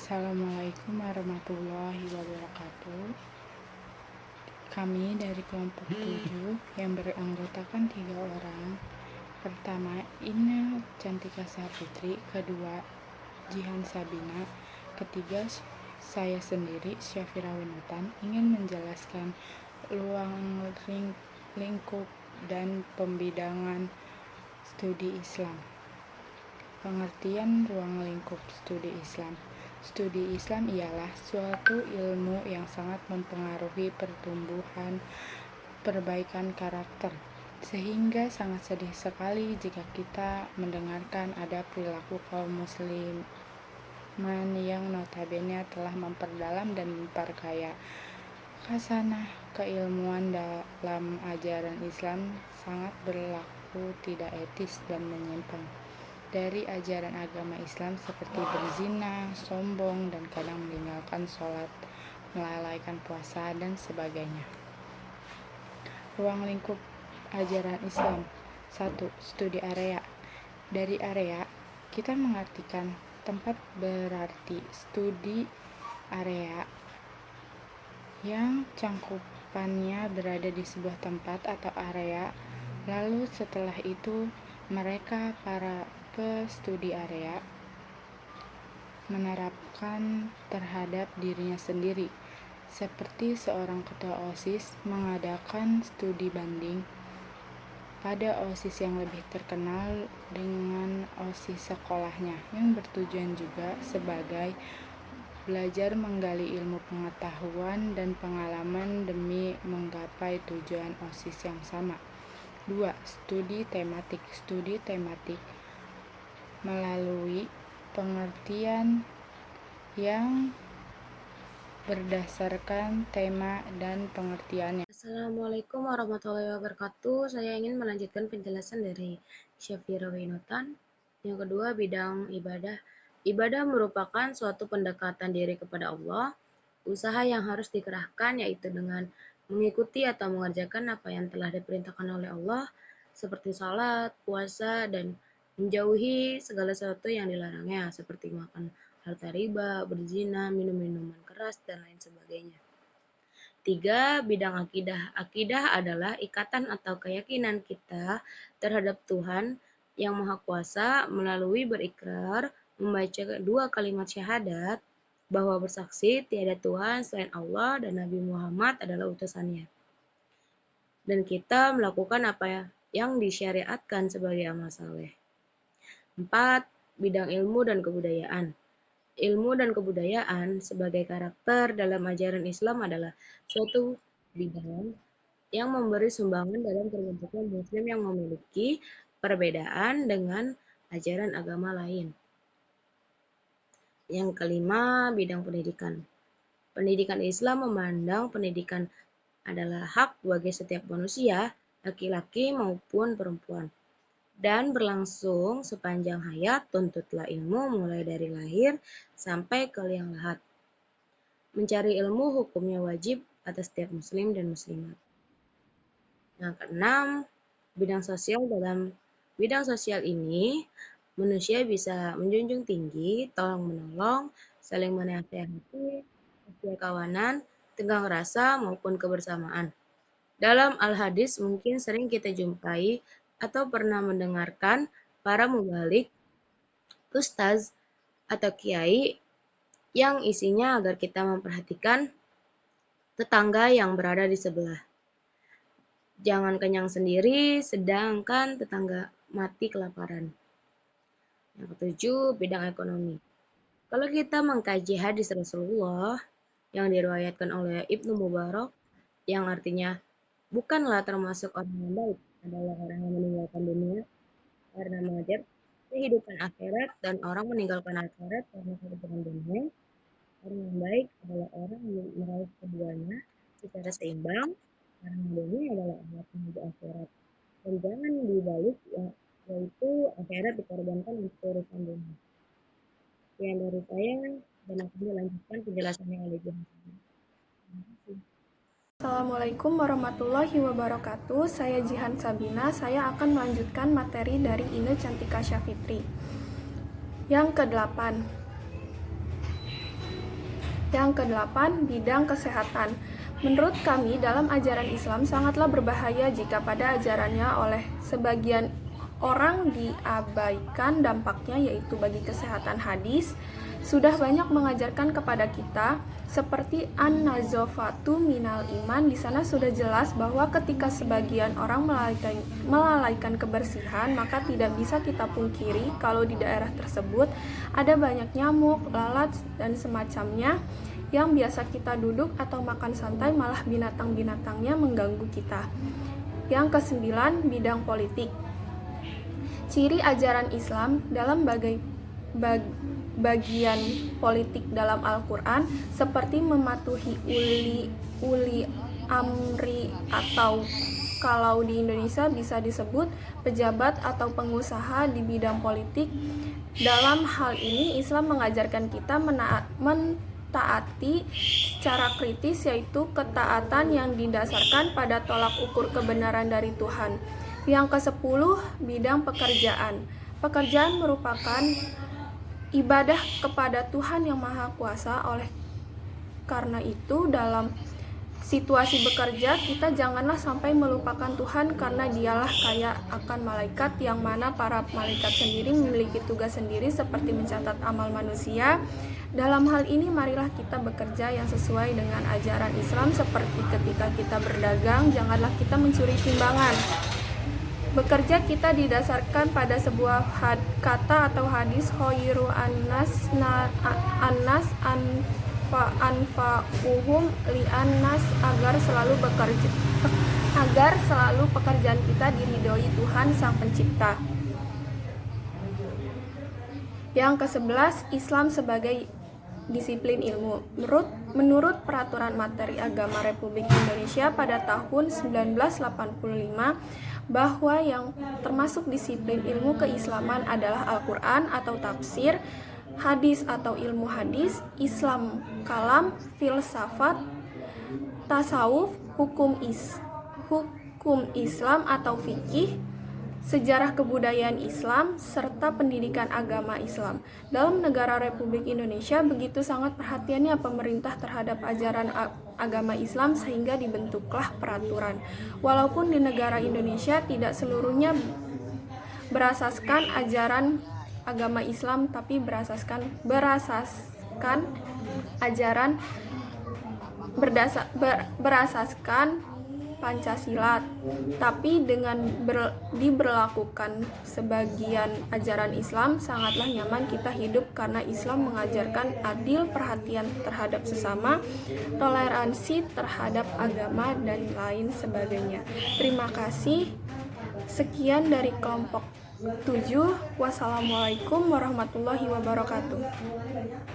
Assalamualaikum warahmatullahi wabarakatuh. Kami dari kelompok 7 yang beranggotakan 3 orang. Pertama, Ina Cantika Safitri. Kedua, Jihan Sabina. Ketiga, saya sendiri, Syafira Winutan, ingin menjelaskan ruang lingkup dan pembidangan studi Islam. Pengertian ruang lingkup studi Islam. Studi Islam ialah suatu ilmu yang sangat mempengaruhi pertumbuhan perbaikan karakter, sehingga sangat sedih sekali jika kita mendengarkan ada perilaku kaum musliman yang notabene telah memperdalam dan memperkaya khasanah keilmuan dalam ajaran Islam sangat berlaku tidak etis dan menyimpang dari ajaran agama Islam seperti berzina, sombong, dan kadang meninggalkan sholat, melalaikan puasa, dan sebagainya. Ruang lingkup ajaran Islam. 1. Studi area. Dari area, kita mengartikan tempat, berarti studi area yang cangkupannya berada di sebuah tempat atau area. Lalu setelah itu mereka para studi area menerapkan terhadap dirinya sendiri, seperti seorang ketua OSIS mengadakan studi banding pada OSIS yang lebih terkenal dengan OSIS sekolahnya, yang bertujuan juga sebagai belajar menggali ilmu pengetahuan dan pengalaman demi menggapai tujuan OSIS yang sama. 2. Studi tematik. Studi tematik melalui pengertian yang berdasarkan tema dan pengertiannya. Assalamualaikum warahmatullahi wabarakatuh. Saya ingin melanjutkan penjelasan dari Syafira Winutan. Yang kedua, bidang ibadah. Ibadah merupakan suatu pendekatan diri kepada Allah, usaha yang harus dikerahkan yaitu dengan mengikuti atau mengerjakan apa yang telah diperintahkan oleh Allah, seperti salat, puasa, dan menjauhi segala sesuatu yang dilarangnya, seperti makan harta riba, berzina, minum minuman keras, dan lain sebagainya. 3. Bidang akidah. Akidah adalah ikatan atau keyakinan kita terhadap Tuhan yang Maha Kuasa melalui berikrar, membaca 2 kalimat syahadat, bahwa bersaksi tiada Tuhan selain Allah dan Nabi Muhammad adalah utusannya. Dan kita melakukan apa yang disyariatkan sebagai amal saleh. 4. Bidang ilmu dan kebudayaan. Ilmu dan kebudayaan sebagai karakter dalam ajaran Islam adalah suatu bidang yang memberi sumbangan dalam terbentuknya Muslim yang memiliki perbedaan dengan ajaran agama lain. Yang kelima, bidang pendidikan. Pendidikan Islam memandang pendidikan adalah hak bagi setiap manusia, laki-laki maupun perempuan, dan berlangsung sepanjang hayat. Tuntutlah ilmu mulai dari lahir sampai ke liang lahat. Mencari ilmu hukumnya wajib atas setiap muslim dan muslimat. Yang keenam, bidang sosial. Dalam bidang sosial ini, manusia bisa menjunjung tinggi tolong-menolong, saling menasihati, kawanan, tenggang rasa maupun kebersamaan. Dalam al-hadis mungkin sering kita jumpai atau pernah mendengarkan para mubalik, ustaz, atau kiai yang isinya agar kita memperhatikan tetangga yang berada di sebelah. Jangan kenyang sendiri, sedangkan tetangga mati kelaparan. Yang ketujuh, bidang ekonomi. Kalau kita mengkaji hadis Rasulullah yang diriwayatkan oleh Ibnu Mubarak, yang artinya bukanlah termasuk orang yang baik adalah orang yang meninggalkan dunia karena mengejar kehidupan akhirat, dan orang meninggalkan akhirat karena kehidupan dunia. Orang yang baik adalah orang yang meraih keduanya secara seimbang, karena dunia adalah alat menuju akhirat. Dan jangan dibalik, yaitu akhirat dikorbankan untuk urusan dunia. Sekian dari saya, dan akan dilanjutkan penjelasannya oleh Jihan. Terima kasih. Assalamualaikum warahmatullahi wabarakatuh. Saya Jihan Sabina. Saya akan melanjutkan materi dari Ina Cantika Safitri. Yang ke-8. Yang kedelapan, bidang kesehatan. Menurut kami, dalam ajaran Islam sangatlah berbahaya jika pada ajarannya oleh sebagian orang diabaikan dampaknya, yaitu bagi kesehatan. Hadis sudah banyak mengajarkan kepada kita seperti an-nazafatu minal iman. Di sana sudah jelas bahwa ketika sebagian orang melalaikan kebersihan, maka tidak bisa kita pungkiri kalau di daerah tersebut ada banyak nyamuk, lalat, dan semacamnya yang biasa kita duduk atau makan santai, malah binatang-binatangnya mengganggu kita. Yang kesembilan, bidang politik. Ciri ajaran Islam dalam bagian politik dalam Al-Quran seperti mematuhi uli amri, atau kalau di Indonesia bisa disebut pejabat atau pengusaha di bidang politik. Dalam hal ini Islam mengajarkan kita mentaati secara kritis, yaitu ketaatan yang didasarkan pada tolak ukur kebenaran dari Tuhan. Yang ke-10, bidang pekerjaan. Pekerjaan merupakan ibadah kepada Tuhan yang Maha Kuasa. Oleh karena itu, dalam situasi bekerja, kita janganlah sampai melupakan Tuhan, karena Dialah kaya akan malaikat, yang mana para malaikat sendiri memiliki tugas sendiri seperti mencatat amal manusia. Dalam hal ini, marilah kita bekerja yang sesuai dengan ajaran Islam, seperti ketika kita berdagang, janganlah kita mencuri timbangan. Bekerja kita didasarkan pada sebuah kata atau hadis, khairu annas anfa'uhum li'annas, agar selalu pekerjaan kita diridhoi Tuhan Sang Pencipta. Yang ke-11, Islam sebagai disiplin ilmu. Menurut Peraturan Materi Agama Republik Indonesia pada tahun 1985, bahwa yang termasuk disiplin ilmu keislaman adalah Al-Quran atau tafsir, hadis atau ilmu hadis, Islam kalam, filsafat, tasawuf, hukum Islam atau fikih, sejarah kebudayaan Islam, serta pendidikan agama Islam. Dalam negara Republik Indonesia begitu sangat perhatiannya pemerintah terhadap ajaran agama Islam, sehingga dibentuklah peraturan. Walaupun di negara Indonesia tidak seluruhnya berasaskan ajaran agama Islam, tapi berasaskan ajaran berasaskan Pancasila, tapi dengan diberlakukan sebagian ajaran Islam, sangatlah nyaman kita hidup, karena Islam mengajarkan adil, perhatian terhadap sesama, toleransi terhadap agama, dan lain sebagainya. Terima kasih. Sekian dari kelompok 7. Wassalamualaikum warahmatullahi wabarakatuh.